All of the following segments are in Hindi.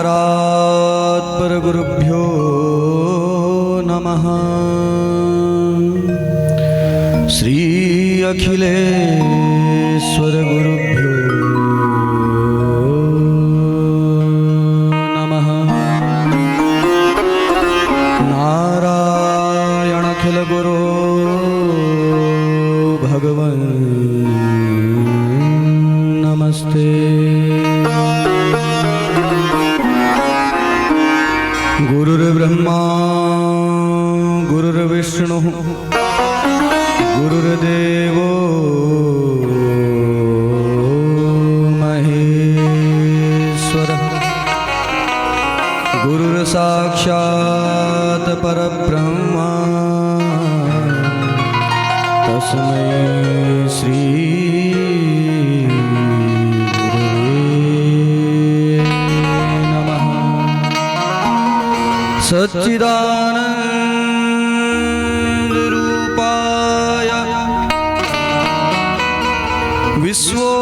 नमस्कारात् परगुरुभ्यो नमः। श्री अखिलेश्वर गुरुभ्यो नमः। नारायण अखिल गुरु भगवन् नमस्ते। गुरुर्ब्रह्मा गुरुर्विष्णु गुरुर्देवो महेश्वरः। गुरुर्साक्षात् परब्रह्मा तस्मै श्री सच्चिदानंद रूपाय विश्वोत्पत्त्यादि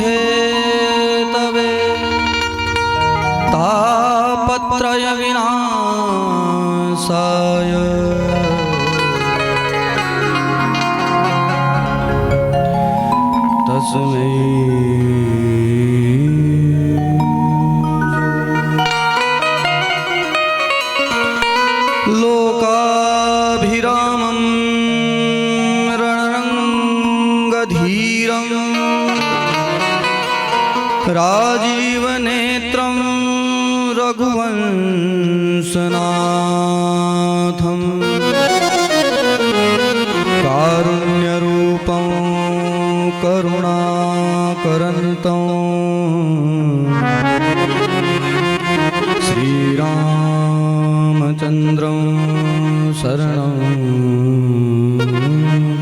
हेतवे तापत्रय विनाशाय तस्मै लोकाभिरामं रणरङ्गधीरं राजीवनेत्रं रघुवंशनाथं कारुण्यरूपं करुणाकरन्तं श्रीरामचन्द्रं शरणं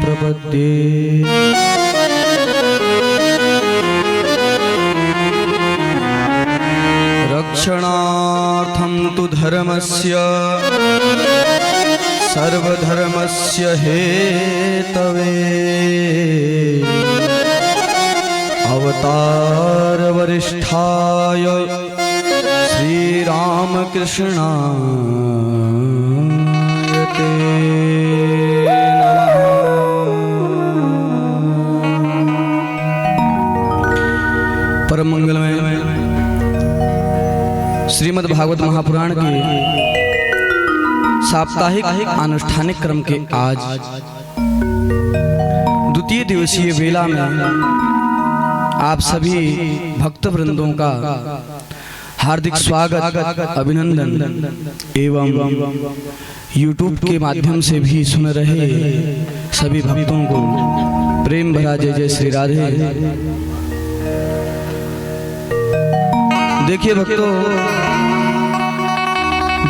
प्रपद्ये। रक्षणार्थं तु धर्मस्य सर्वधर्मस्य हेतवे अवतारवरिष्ठाय श्रीरामकृष्णाय ते नमः। परम मंगलमय श्रीमद् भागवत महापुराण के साप्ताहिक अनुष्ठानिक क्रम के आज द्वितीय दिवसीय वेला में आप सभी भक्त वृंदों का हार्दिक स्वागत, अभिनंदन एवं YouTube के माध्यम से भी सुन रहे सभी भक्तों को प्रेम भरा जय जय श्री राधे। देखिए भक्तों,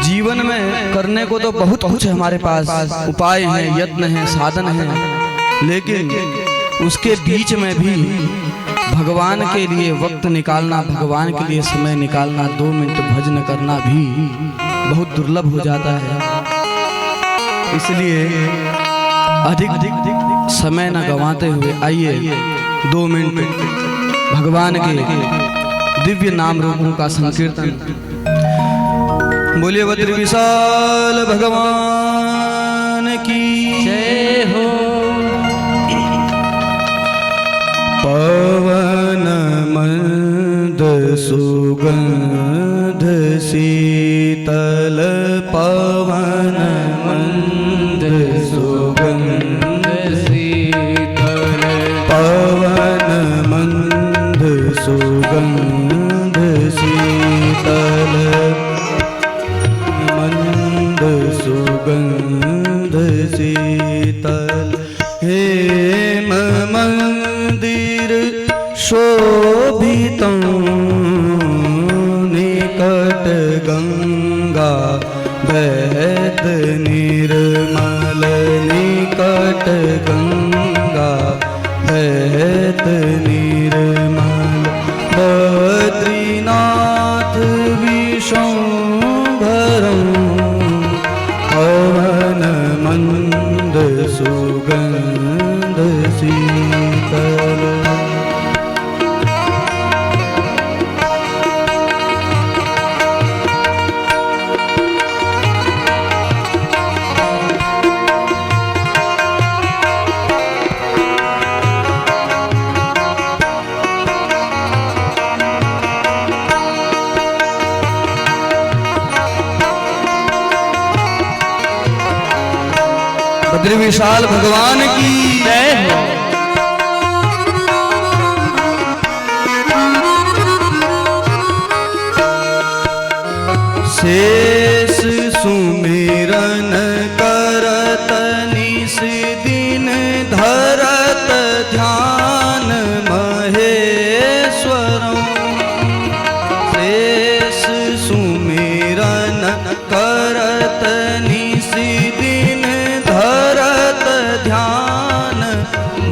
जीवन में करने को तो बहुत कुछ है हमारे पास, उपाय हैं, यत्न हैं, साधन हैं, लेकिन उसके बीच में भी भगवान के लिए वक्त निकालना, भगवान के लिए समय निकालना, 2 मिनट भजन करना भी बहुत दुर्लभ हो जाता है। इसलिए अधिक समय न गंवाते हुए आइए 2 मिनट भगवान के दिव्य नाम रूपों का संकीर्तन। बोलिए बद्री विशाल भगवान की जय हो। पवन मंद सुगंध शीतल, पवन मंद सुगंध शीतल, पवन मंद सुगंध शीतल, मंद सुगंध शीतल। हेम मंदिर शोभितं निकट गंगा बहत निर्मल, निकट गंगा बहत निर्मल। बद्रीनाथ विश्वम्भरं पवन मंद सुगंध शीतल। बद्री विशाल भगवान की जय हो। शेष सुमिरन करत निस दिन धरत ध्यान महेश्वरं। शेष सुमिरन करत निस दिन धरत ध्यान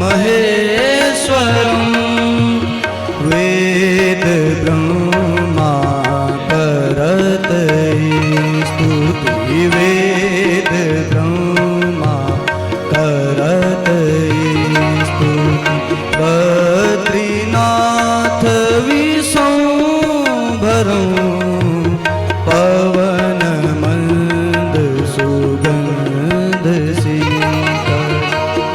महेश्वरं। वेद ब्रह्मा करत स्तुति, वेद ब्रह्मा करत स्तुति। बद्रीनाथ विशंभरं पवन मंद सुगंध शीतल।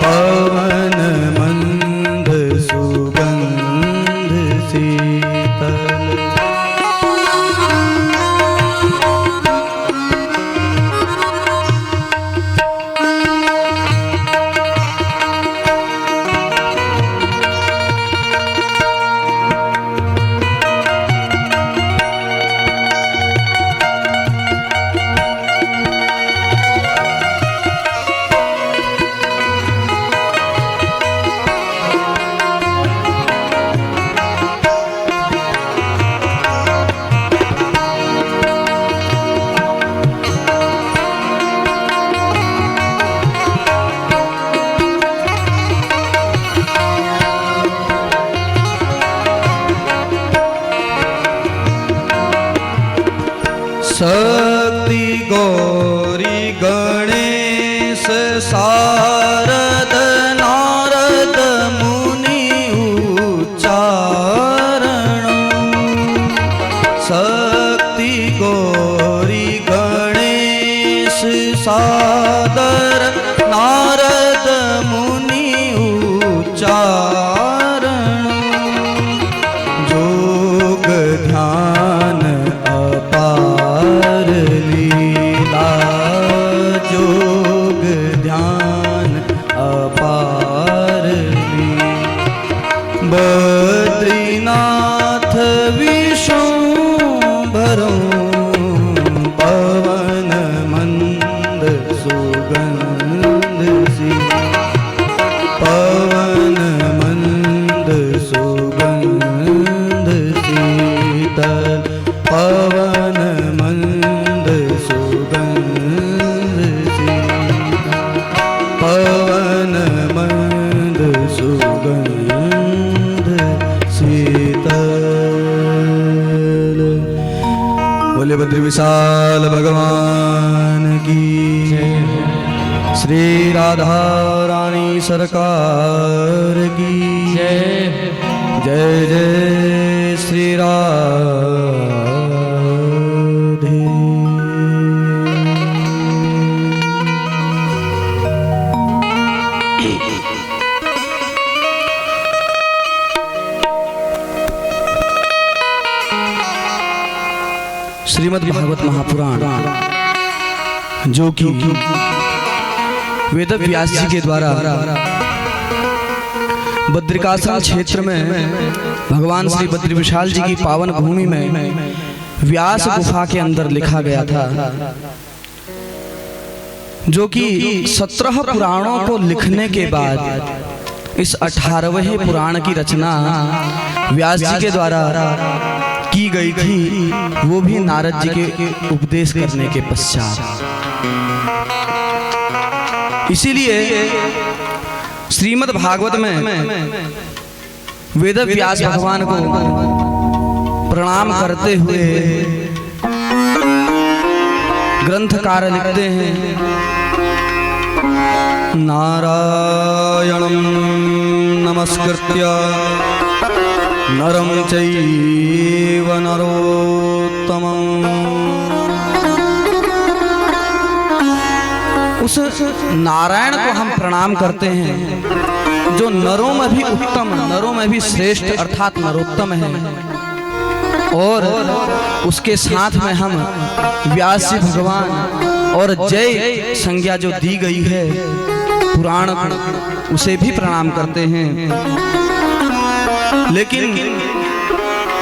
पवन मंद सुगंध शीतल। शक्ति गौरी गणेश शारद नारद मुनि उच्चारणं। शक्ति गौरी गणेश सादर नारद मुनि उच्चारणं। जोग ध्यान अपार लीला, जोग ध्यान अपार लीला। बद्रीनाथ विशंभरं पवन मंद सुगंध शीतल। पवन मंद सुगंध शीतल। पवन मंद सुगंध शीतल। पवन मंद सुगंध शीतल। बोले बद्री विशाल भगवान की जय। श्री राधा रानी सरकार की जय। जय जय श्री राधे। श्रीमद् भागवत महापुराण, जो कि वेद व्यास जी के द्वारा बद्रिकाश्रम क्षेत्र में भगवान श्री बद्री विशाल जी की पावन भूमि में व्यास गुफा के अंदर लिखा गया था, जो कि 17 पुराणों को लिखने के बाद इस 18वें पुराण की रचना व्यास जी के द्वारा की गई थी, वो भी नारद जी के उपदेश करने के पश्चात। इसीलिए श्रीमद् भागवत में वेद व्यास भगवान को प्रणाम करते हुए ग्रंथकार लिखते हैं, नारायणं नमस्कृत्य नरं चैव नरोत्तमं। उस नारायण को हम प्रणाम करते हैं जो नरों में भी उत्तम, नरों में भी श्रेष्ठ अर्थात नरोत्तम है। और उसके साथ में हम व्यास जी भगवान और जय संज्ञा जो दी गई है पुराण उसे भी प्रणाम करते हैं। लेकिन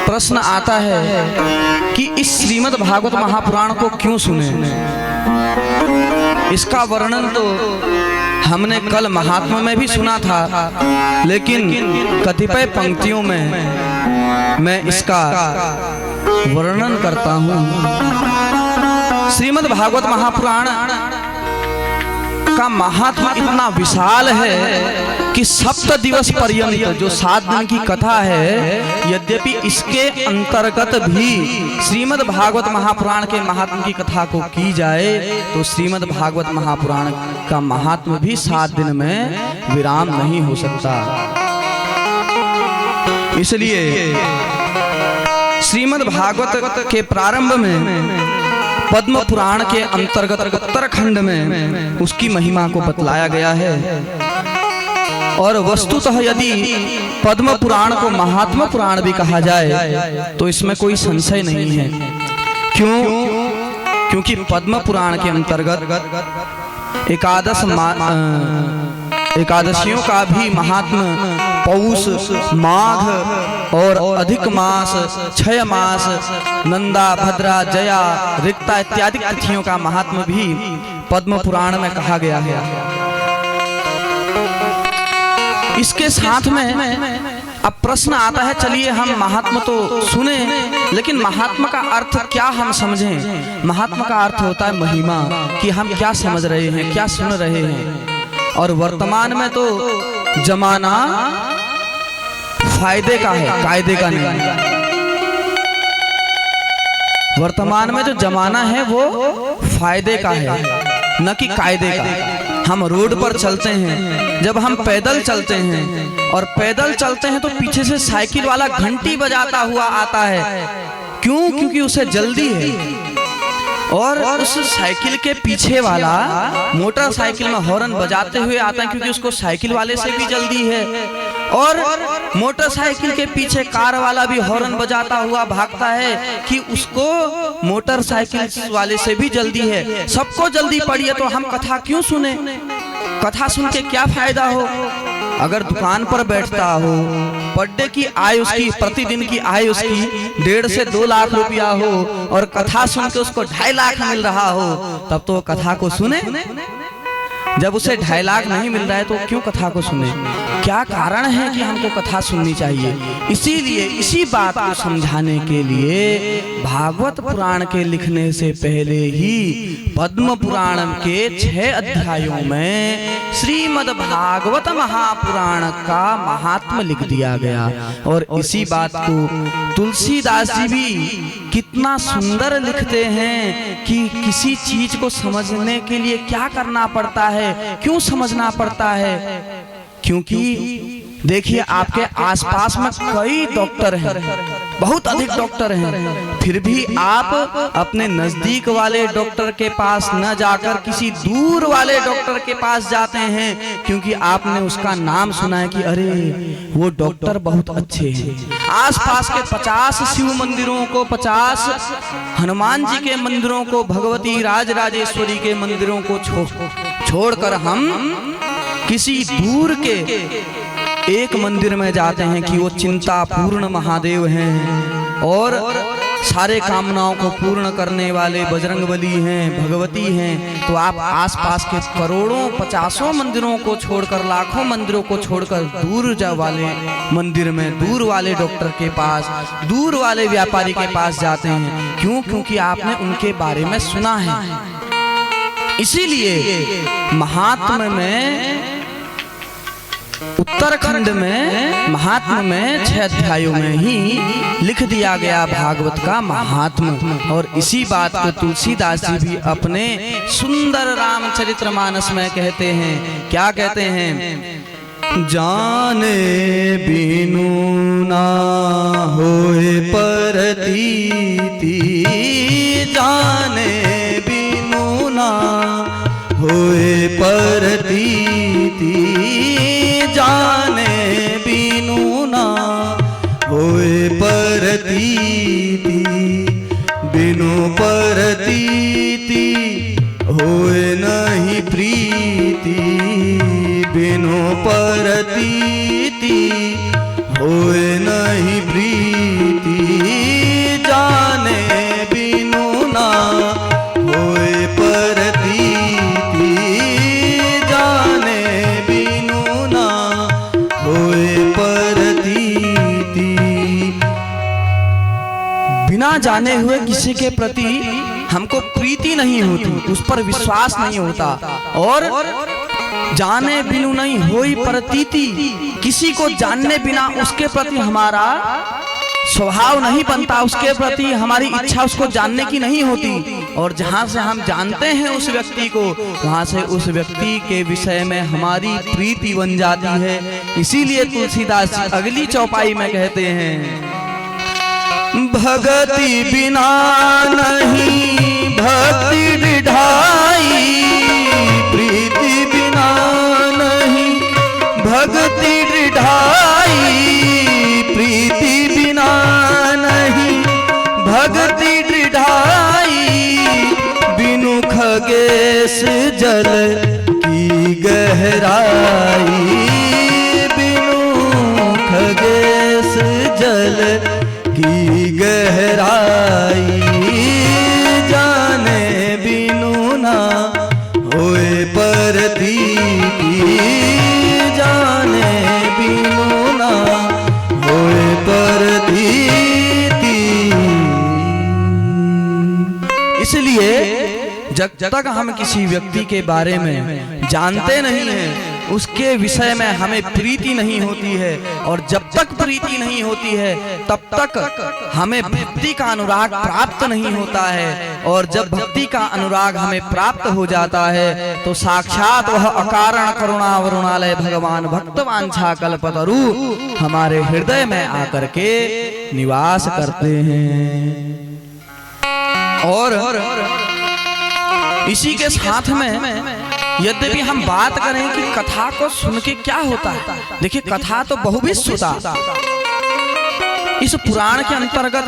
प्रश्न आता है कि इस श्रीमद् भागवत महापुराण को क्यों सुने। इसका वर्णन तो हमने कल महात्मा में भी सुना था, लेकिन कतिपय पंक्तियों में मैं इसका वर्णन करता हूँ। श्रीमद् भागवत महापुराण का महात्मा इतना विशाल है कि 7 दिवस पर्यंत जो 7 दिन की कथा है, यद्यपि इसके अंतर्गत भी श्रीमद् भागवत महापुराण के महात्मा की कथा को की जाए तो श्रीमद् भागवत महापुराण का महात्मा भी 7 दिन में विराम नहीं हो सकता। इसलिए श्रीमद् भागवत के प्रारंभ में पद्म पुराण के अंतर्गत उत्तरखंड में उसकी महिमा को बतलाया गया है। और वस्तुतः यदि पद्म पुराण को महात्मा पुराण भी कहा जाए तो इसमें कोई संशय नहीं है। क्यों? क्योंकि पद्म पुराण के अंतर्गत एकादशियों का भी महात्मा पौष, माघ और अधिक मास, 6 मास, नंदा, भद्रा, जया, रिक्ता इत्यादि तिथियों का महात्मा भी पद्म पुराण में कहा गया है। इसके साथ में अब प्रश्न आता है, चलिए हम महात्मा तो सुने, लेकिन महात्मा का अर्थ क्या हम समझें। महात्मा का अर्थ होता है महिमा, कि हम क्या समझ रहे हैं, क्या सुन रहे हैं। और वर्तमान में तो जमाना फायदे का है, कायदे का नहीं। वर्तमान में जो जमाना है वो फायदे का है, न कि कायदे का। हम रोड पर चलते हैं, जब हम पैदल चलते हैं और पैदल चलते हैं तो पीछे से साइकिल वाला घंटी बजाता हुआ आता है। क्यों? क्योंकि उसे जल्दी है। और उस साइकिल के पीछे वाला मोटरसाइकिल में हॉर्न बजाते हुए आता है, क्योंकि उसको साइकिल वाले से भी जल्दी है। और मोटरसाइकिल के पीछे कार वाला भी हॉर्न बजाता हुआ भागता है कि उसको मोटरसाइकिल वाले से भी जल्दी है। सबको जल्दी पड़ी है तो हम कथा क्यों सुने? कथा सुन के क्या फायदा हो? अगर दुकान पर बैठता हो, पर डे की आय उसकी, प्रतिदिन की आय उसकी 1.5 से 2 लाख रुपया हो और कथा सुन के उसको 2.5 लाख मिल रहा हो, तब तो कथा को सुने। जब उसे 2.5 लाख नहीं मिल रहा है तो क्यों कथा को सुने? क्या कारण है कि हमको कथा सुननी चाहिए? इसीलिए इसी बात को समझाने के लिए भागवत पुराण के लिखने से पहले ही पद्म पुराण के 6 अध्यायों में श्रीमद् भागवत महापुराण का महात्म्य लिख दिया गया। और इसी बात को तुलसीदास जी भी कितना सुंदर लिखते हैं कि किसी चीज को समझने के लिए क्या करना पड़ता है, क्यों समझना पड़ता है। क्योंकि देखिए, आपके आसपास में कई डॉक्टर हैं, बहुत अधिक डॉक्टर हैं, फिर भी आप अपने नजदीक वाले डॉक्टर के पास न जाकर किसी दूर वाले डॉक्टर के पास जाते हैं, क्योंकि आपने उसका नाम सुना है कि अरे वो डॉक्टर बहुत अच्छे हैं। आसपास के 50 शिव मंदिरों को, 50 हनुमान जी के मंदिरों को, भगवती राजराजेश्वरी के मंदिरों को छोड़कर हम किसी दूर के एक मंदिर में जाते हैं कि वो चिंता पूर्ण महादेव हैं और सारे कामनाओं को पूर्ण करने वाले बजरंगबली हैं, भगवती हैं। तो आप आसपास के करोड़ों, 50 मंदिरों को छोड़कर, लाखों मंदिरों को छोड़कर दूर जा वाले मंदिर में, दूर वाले डॉक्टर के पास, दूर वाले व्यापारी के पास जाते हैं। क्यों? क्योंकि आपने उनके बारे में सुना है। इसीलिए महात्म्य में, उत्तराखंड में महात्म्य में 6 अध्यायों में ही लिख दिया गया भागवत का महात्म्य। और इसी बात को तुलसीदास जी भी अपने सुंदर रामचरितमानस में कहते हैं। क्या कहते हैं? जाने बिनु ना होए परतीति, जाने बिनु ना होए परतीति, जाने बिनु ना होए परतीति, बिनु परतीति होए नहीं प्रीति, परतीति होए नहीं प्रीति, जाने बिनु ना होए परतीति, जाने बिनु ना होए परतीति। बिना जाने हुए किसी के प्रति हमको प्रीति नहीं होती, उस पर विश्वास नहीं होता, और जाने बिनु नहीं होई प्रतीति, किसी को जानने बिना उसके प्रति हमारा स्वभाव नहीं बनता, उसके प्रति हमारी इच्छा उसको जानने की नहीं होती। और जहां से हम जानते हैं उस व्यक्ति को, वहां से उस व्यक्ति के विषय में हमारी प्रीति बन जाती है। इसीलिए तुलसीदास अगली चौपाई में कहते हैं, भगति बिना नहीं भक्ति निढाई, प्रीति बिना नहीं भक्ति निढाई, प्रीति बिना नहीं भक्ति निढाई, बिनु खगेश जल की गहराई, बिनु खगेश जल की गहराई, जाने बिनु ना होए परतीति, जाने बिनु ना होए परतीति। इसलिए जब तक हम किसी व्यक्ति के बारे में जानते नहीं हैं, उसके विषय में हमें प्रीति नहीं होती है, और जब तक प्रीति नहीं होती है तब तक हमें भक्ति का अनुराग प्राप्त नहीं होता है। और जब भक्ति का अनुराग हमें प्राप्त हो जाता है तो साक्षात वह अकारण करुणा वरुणालय भगवान भक्तवांछा कल्पतरु हमारे हृदय में आकर के निवास करते हैं। और इसी के साथ में यद्यपि हम बात करें कि कथा को सुन के क्या होता है, देखिए कथा तो बहुविध होता। इस पुराण के अंतर्गत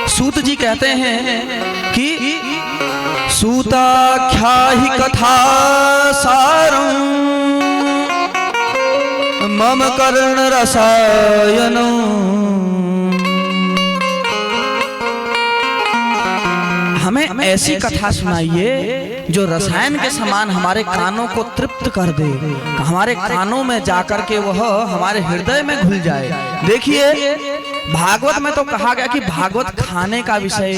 सूत जी कहते हैं कि सूताख्याहि कथा सारं मम कर्ण रसायनम्। हमें ऐसी कथा सुनाइए जो रसायन के समान हमारे कानों को तृप्त कर दे, हमारे कानों में जाकर के वह हमारे हृदय में घुल जाए। देखिए भागवत में तो कहा गया कि भागवत खाने का विषय,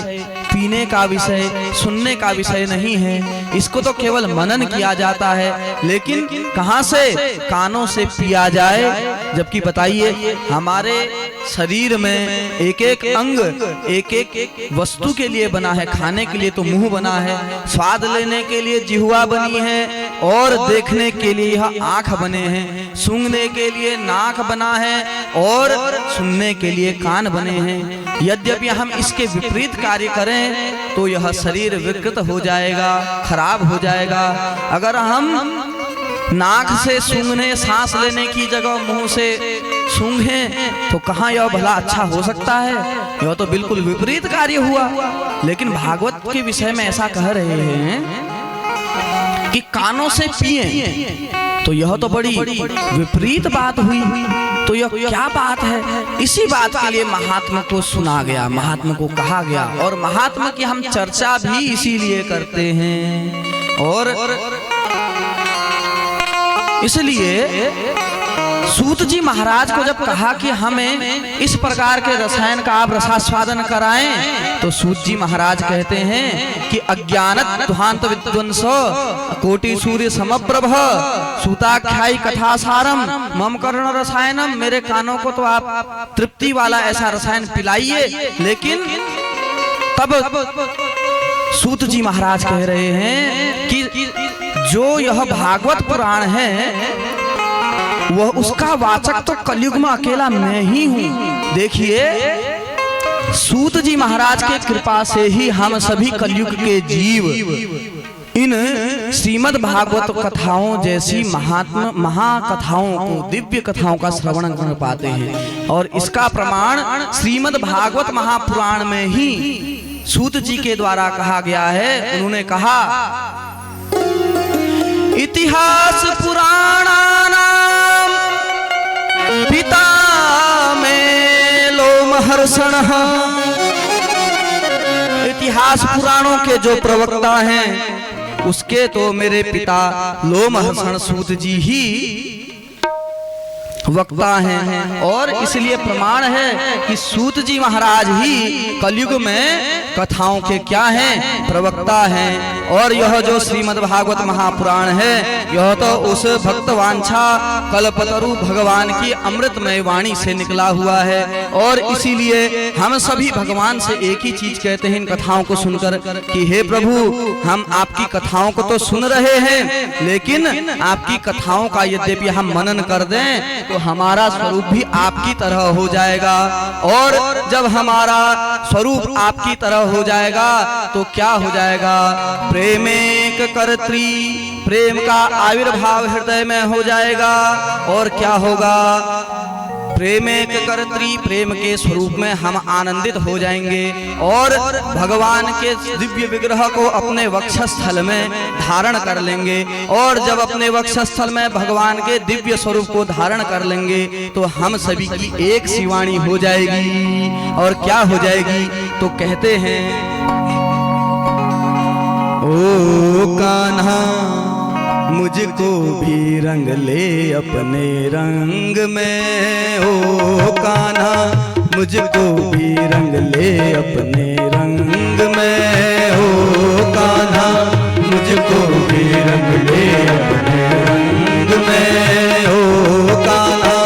पीने का विषय, सुनने का विषय नहीं है, इसको तो केवल मनन किया जाता है। लेकिन कहां से? कानों से पिया जाए। जबकि बताइए हमारे शरीर में एक एक अंग एक एक वस्तु के लिए बना है। खाने के लिए तो मुंह बना है, स्वाद लेने के लिए जिह्वा बनी है, और देखने के लिए यह आंख बने हैं, सूंघने के लिए नाक बना है, और सुनने के लिए कान बने हैं। यद्यपि हम इसके विपरीत कार्य करें तो यह शरीर विकृत हो जाएगा, खराब हो जाएगा। अगर हम नाक से सूंघने, सांस लेने की जगह मुंह से सूंघें तो कहाँ यह भला अच्छा हो सकता है? यह तो बिल्कुल विपरीत कार्य हुआ। लेकिन भागवत के विषय में ऐसा कह रहे हैं कि कानों से पिए, तो यह तो बड़ी विपरीत बात हुई। तो यह क्या बात है? इसी बात के लिए महात्मा को सुना गया, महात्मा को कहा गया, और महात्मा की हम चर्चा भी इसीलिए करते हैं। और इसलिए सूत जी महाराज को जब कहा कि हमें इस प्रकार के रसायन का आप रसास्वादन कराएं, तो सूत जी महाराज कहते हैं कि अज्ञानत ध्वांत विद्वंस कोटि सूर्य समप्रभ सूताख्यायी कथासारम मम कर्ण रसायनम। मेरे कानों को तो आप तृप्ति वाला ऐसा रसायन पिलाइए। लेकिन तब सूत जी महाराज कह रहे हैं कि जो यह भागवत पुराण है वह उसका वाचक तो कलयुग में अकेला मैं ही हूँ। देखिए सूत जी महाराज के कृपा से ही हम सभी कलयुग के जीव इन श्रीमद् भागवत कथाओं जैसी महाकथाओं को, दिव्य कथाओं का श्रवण कर पाते हैं। और इसका प्रमाण श्रीमद् भागवत महापुराण में ही सूत जी के द्वारा कहा गया है। उन्होंने कहा इतिहास पुराणानां पिता में लोमहर्षण। इतिहास पुराणों के जो प्रवक्ता हैं उसके तो मेरे पिता लोमहर्षण सूत जी ही वक्ता हैं, और इसलिए प्रमाण है कि सूत जी महाराज ही कलयुग में कथाओं के क्या हैं, प्रवक्ता हैं। और यह जो श्रीमद् भागवत महापुराण है यह तो उस भक्तवांछा कल्पतरु भगवान की अमृतमय वाणी से निकला हुआ है। और इसीलिए हम सभी भगवान से एक ही चीज कहते हैं इन कथाओं को सुनकर कि हे प्रभु, हम आपकी कथाओं को तो सुन रहे हैं, लेकिन आपकी कथाओं का यद्यपि हम मनन कर दें तो हमारा स्वरूप भी आपकी तरह हो जाएगा। और जब हमारा स्वरूप आपकी तरह हो जाएगा तो क्या हो जाएगा, प्रेमेक कर्त्री, प्रेम का आविर्भाव हृदय में हो जाएगा। और क्या होगा, प्रेमेक कर्त्री, प्रेम के स्वरूप में हम आनंदित हो जाएंगे और भगवान के दिव्य विग्रह को अपने वक्षस्थल में धारण कर लेंगे। और जब अपने वक्षस्थल में भगवान के दिव्य स्वरूप को धारण कर लेंगे तो हम सभी की एक सी वाणी हो जाएगी। और क्या हो जाएगी, तो कहते हैं ओ कान्हा मुझको भी रंग ले अपने रंग में, ओ कान्हा मुझको भी रंग ले अपने रंग में, ओ कान्हा मुझको भी रंग ले अपने रंग में, ओ कान्हा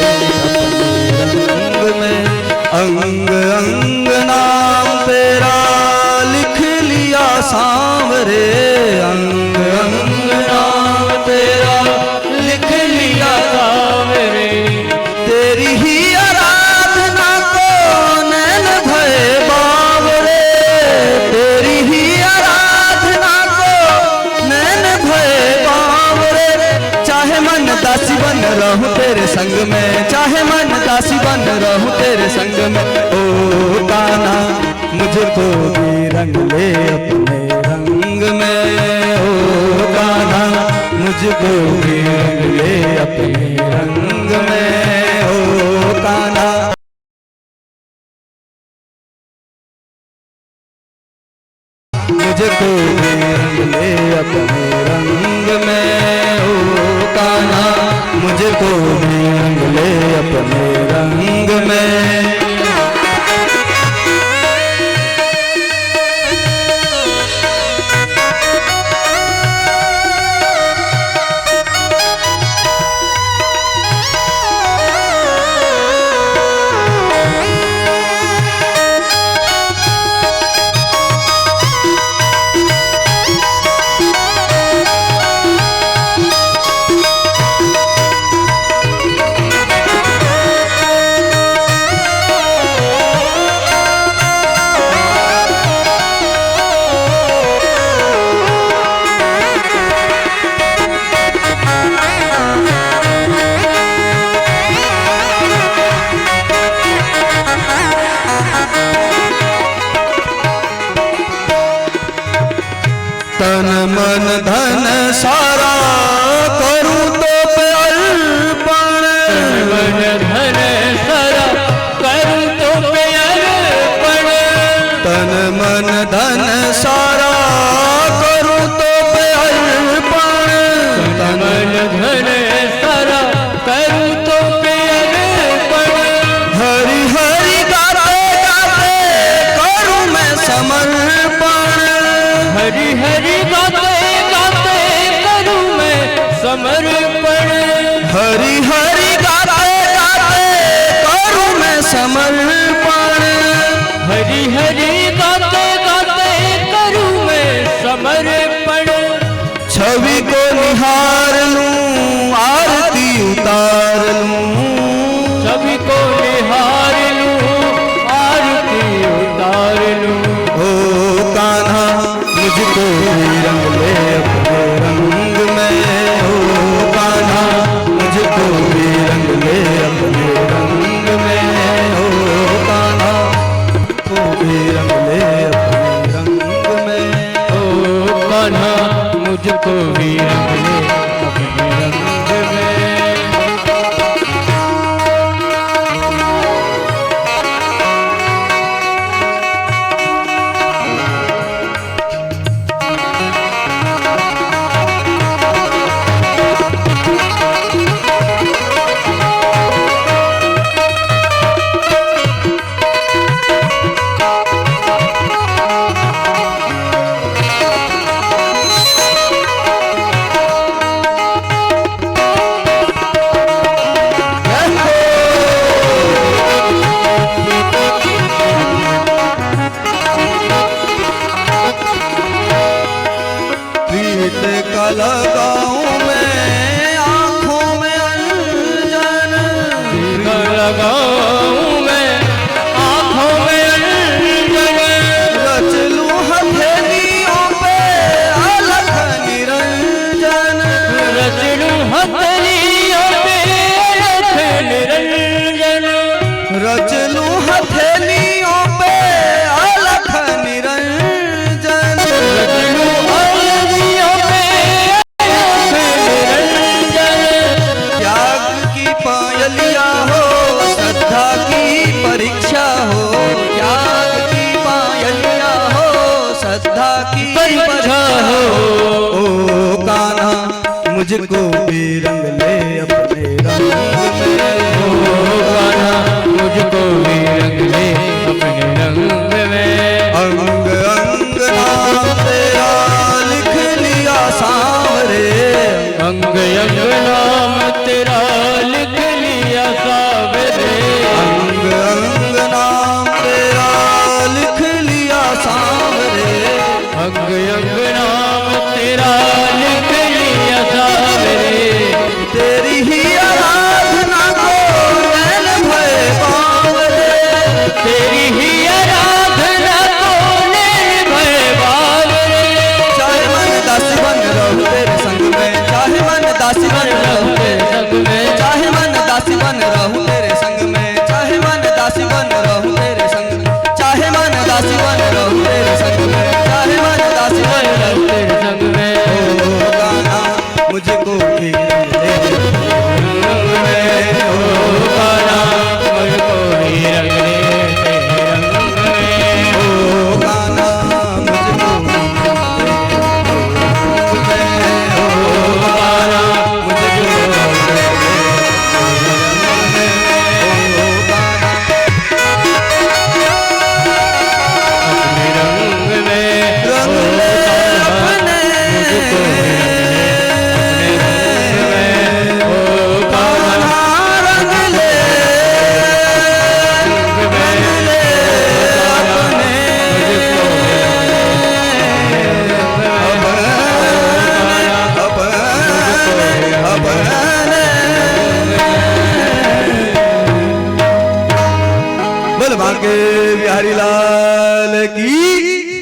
रंग में। अंग अंग नाम तेरा लिख लिया सांवरे, अंग अंग नाम तेरा लिख लिया सांवरे। तेरी ही आराधना को नैन भये बावरे, तेरी ही आराधना को नैन भये बावरे। चाहे मन दासी बन रहूं तेरे संग में, चाहे मन दासी बन रहूं तेरे संग में, ओ कान्हा मुझको भी रंग ले अपने रंग में, ओ कान्हा मुझको भी रंग ले अपने रंग में, ओ कान्हा मुझको भी रंग ले अपने रंग में, ओ कान्हा मुझको भी रंग ले अपने रंग में। तन मन धन सारा करूं तो अर्पण, तन मन धन सारा करूं तो अर्पण, तन मन धन सारा करूं तो अर्पण, तन मन धन सारा करूं तो अर्पण। हरि हरि गाते गाते करूं मैं समर्पण, हरि हरि गाते गाते करूं मैं समर्पण, हरि हरि गाते गाते करूं मैं समर्पण, हरि हरि गाते गाते करूं मुझको भी रंग ले अपने रंग में। ओ कान्हा मुझको भी रंग ले अपने रंग में। अंग अंग नाम तेरा लिख लिया सांवरे। अंग अंग नाम तेरा लिख लिया सांवरे। अंग अंग नाम तेरा लिख लिया सांवरे। अंग अंग नाम तेरा लिख लिया सांवरे। तेरी ही आराधना को नैन भय बावरे। तेरी ही आराधना को नैन भय बावरे। चाहे मन दासी बन रहूं तेरे संग में। चाहे मन दासी बन रहूं तेरे संग में। चाहे मन दासी बन रहूं तेरे संग में। चाहे मन दासी बन रहूं तेरे संग में। चाहे मन दासी बन रहूं तेरे संग में। चाहे मन दासी बन रहूं तेरे संग में। ओ कान्हा मुझको भी रंग दे रंग में। ओ कान्हा मुझको भी रंग ले तेरे रंग में। ओ कान्हा मुझको भी रंग दे रंग में। ओ कान्हा मुझको भी रंग दे रंग में। ओ कान्हा अपने रंग में रंग ले अपने मुझको भी रंग ले अपने रंग में। ओ कान्हा रंग ले रंग में ले अपने बोल भाग्य बिहारी लाल की।